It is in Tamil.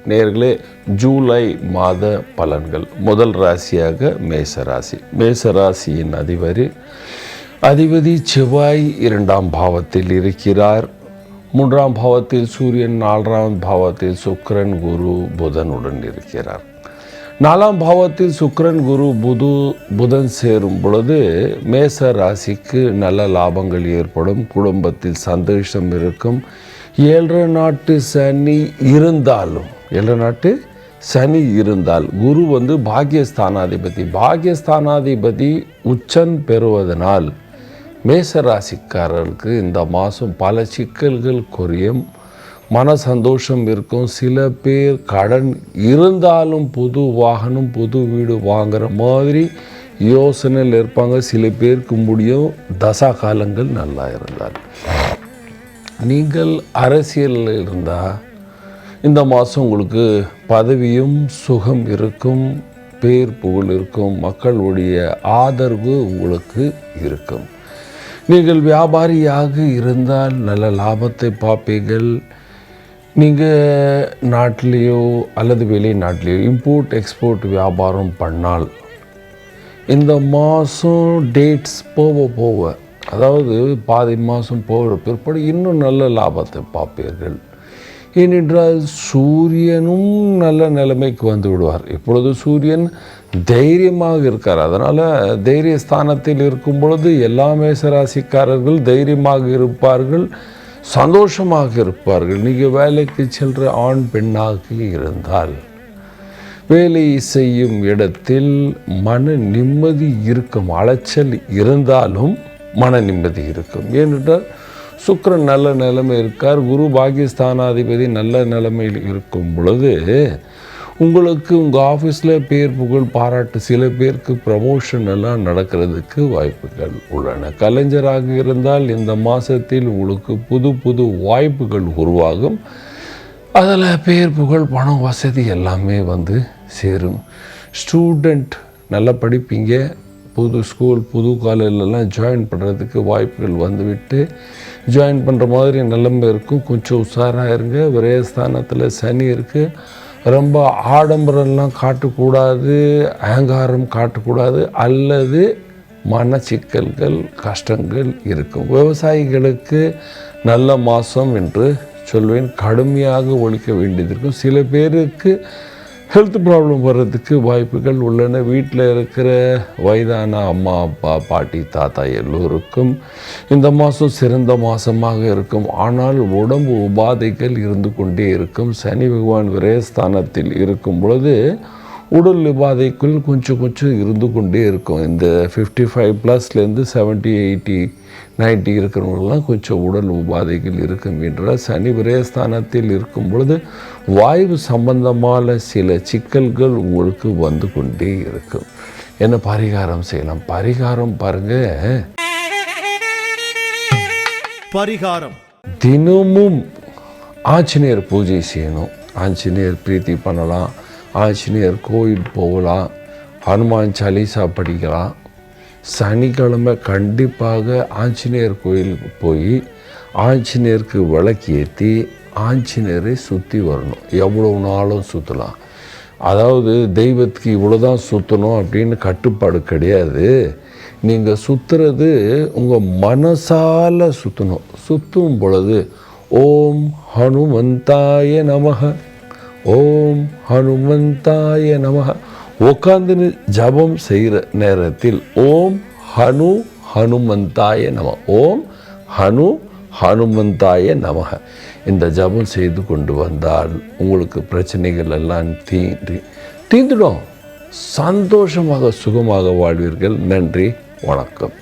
நேயர்களே, ஜூலை மாத பலன்கள். முதல் ராசியாக மேசராசி. மேசராசியின் அதிபதி செவ்வாய் 2ஆம் பாவத்தில் இருக்கிறார். 3ஆம் பாவத்தில் சூரியன், 4ஆம் பாவத்தில் சுக்கிரன், குரு, புதனுடன் இருக்கிறார். 4ஆம் பாவத்தில் சுக்கிரன், குரு, புதன் சேரும் பொழுது மேச ராசிக்கு நல்ல லாபங்கள் ஏற்படும். குடும்பத்தில் சந்தோஷம் இருக்கும். 7 நாட்டு சனி இருந்தால் குரு பாக்கியஸ்தானாதிபதி உச்சம் பெறுவதனால் மேசராசிக்காரர்களுக்கு இந்த மாதம் பல சிக்கல்கள் குறையும். மன சந்தோஷம் இருக்கும். சில பேர் கடன் இருந்தாலும் புது வாகனம், புது வீடு வாங்குகிற மாதிரி யோசனையில் இருப்பாங்க. சில பேருக்கு முடியும். தசா காலங்கள் நல்லா இருந்தால். நீங்கள் அரசியலில் இருந்தால் இந்த மாதம் உங்களுக்கு பதவியும் சுகம் இருக்கும், பேர் புகழ் இருக்கும், மக்களுடைய ஆதரவு உங்களுக்கு இருக்கும். நீங்கள் வியாபாரியாக இருந்தால் நல்ல லாபத்தை பார்ப்பீர்கள். நீங்கள் நாட்டிலேயோ அல்லது வெளிநாட்டிலேயோ இம்போர்ட் எக்ஸ்போர்ட் வியாபாரம் பண்ணால் இந்த மாதம் டேட்ஸ் போக அதாவது பாதி மாதம் போகிற பிற்பாடு இன்னும் நல்ல லாபத்தை பார்ப்பீர்கள். ஏனென்றால் சூரியனும் நல்ல நிலைமைக்கு வந்து விடுவார். இப்பொழுது சூரியன் தைரியமாக இருக்கார். அதனால் தைரிய ஸ்தானத்தில் இருக்கும் பொழுது எல்லா மேசராசிக்காரர்கள் தைரியமாக இருப்பார்கள், சந்தோஷமாக இருப்பார்கள். நீங்கள் வேலைக்கு செல்கிற ஆண் பெண்ணாக இருந்தால் வேலை செய்யும் இடத்தில் மன நிம்மதி இருக்கும். அலைச்சல் இருந்தாலும் மன நிம்மதி இருக்கும். ஏனென்றால் சுக்கிரன் நல்ல நிலைமை இருக்கார். குரு பாக்கியஸ்தானாதிபதி நல்ல நிலைமையில் இருக்கும் பொழுது உங்களுக்கு உங்கள் ஆஃபீஸில் பேர் புகழ் பாராட்டு, சில பேருக்கு ப்ரமோஷன் எல்லாம் நடக்கிறதுக்கு வாய்ப்புகள் உள்ளன. கலைஞராக இருந்தால் இந்த மாதத்தில் உங்களுக்கு புது வாய்ப்புகள் உருவாகும். அதில் பேர் புகழ் பணம் வசதி எல்லாமே வந்து சேரும். ஸ்டூடெண்ட் நல்லா படிப்பீங்க. புது ஸ்கூல், புது காலேஜெலாம் ஜாயின் பண்ணுறதுக்கு வாய்ப்புகள் வந்துவிட்டு ஜாயின் பண்ணுற மாதிரி நிலைமை இருக்கும். கொஞ்சம் உஷாராக இருங்க. விரயஸ்தானத்தில் சனி இருக்குது. ரொம்ப ஆடம்பரம்லாம் காட்டக்கூடாது, அகங்காரம் காட்டக்கூடாது, அல்லது மனச்சிக்கல்கள் கஷ்டங்கள் இருக்கும். விவசாயிகளுக்கு நல்ல மாதம் என்று சொல்வேன். கடுமையாக ஒழிக்க வேண்டியது இருக்கும். சில பேருக்கு ஹெல்த் ப்ராப்ளம் வர்றதுக்கு வாய்ப்புகள் உள்ளன. வீட்டில் இருக்கிற வயதான அம்மா, அப்பா, பாட்டி, தாத்தா எல்லோருக்கும் இந்த மாதம் சிறந்த மாதமாக இருக்கும். ஆனால் உடம்பு உபாதைகள் இருந்து கொண்டே இருக்கும். சனி பகவான் விரயஸ்தானத்தில் இருக்கும் பொழுது உடல் உபாதைக்குள் கொஞ்சம் இருந்து கொண்டே இருக்கும். இந்த 55+லேருந்து 70, 80, 90 இருக்கிறவங்களாம் கொஞ்சம் உடல் உபாதைகள் இருக்கும். என்றால் சனி விரயஸ்தானத்தில் இருக்கும் பொழுது வாயு சம்பந்தமான சில சிக்கல்கள் உங்களுக்கு வந்து கொண்டே இருக்கும். என்ன பரிகாரம் செய்யலாம்? பரிகாரம் பாருங்க. தினமும் ஆஞ்சநேயர் பூஜை செய்யணும். ஆஞ்சநேயர் பிரீத்தி பண்ணலாம். ஆஞ்சநேயர் கோயில் போகலாம். ஹனுமான் சாலிசா படிக்கலாம். சனிக்கிழமை கண்டிப்பாக ஆஞ்சநேயர் கோயிலுக்கு போய் ஆஞ்சநேயருக்கு விளக்கு ஏற்றி ஆஞ்சநேயரை சுற்றி வரணும். எவ்வளோ நாளும் சுற்றலாம். அதாவது தெய்வத்துக்கு இவ்வளோதான் சுற்றணும் அப்படின்னு கட்டுப்பாடு கிடையாது. நீங்கள் சுற்றுறது உங்கள் மனசால் சுற்றணும். சுற்றும் பொழுது ஓம் ஹனுமந்தாய நமக, ஓம் ஹனுமந்தாய நமக. உட்காந்து ஜபம் செய்கிற நேரத்தில் ஓம் ஹனுமந்தாய நம, ஓம் ஹனுமந்தாய நமக இந்த ஜபம் செய்து கொண்டு வந்தால் உங்களுக்கு பிரச்சனைகள் எல்லாம் தீந்துடும். சந்தோஷமாக சுகமாக வாழ்வீர்கள். நன்றி, வணக்கம்.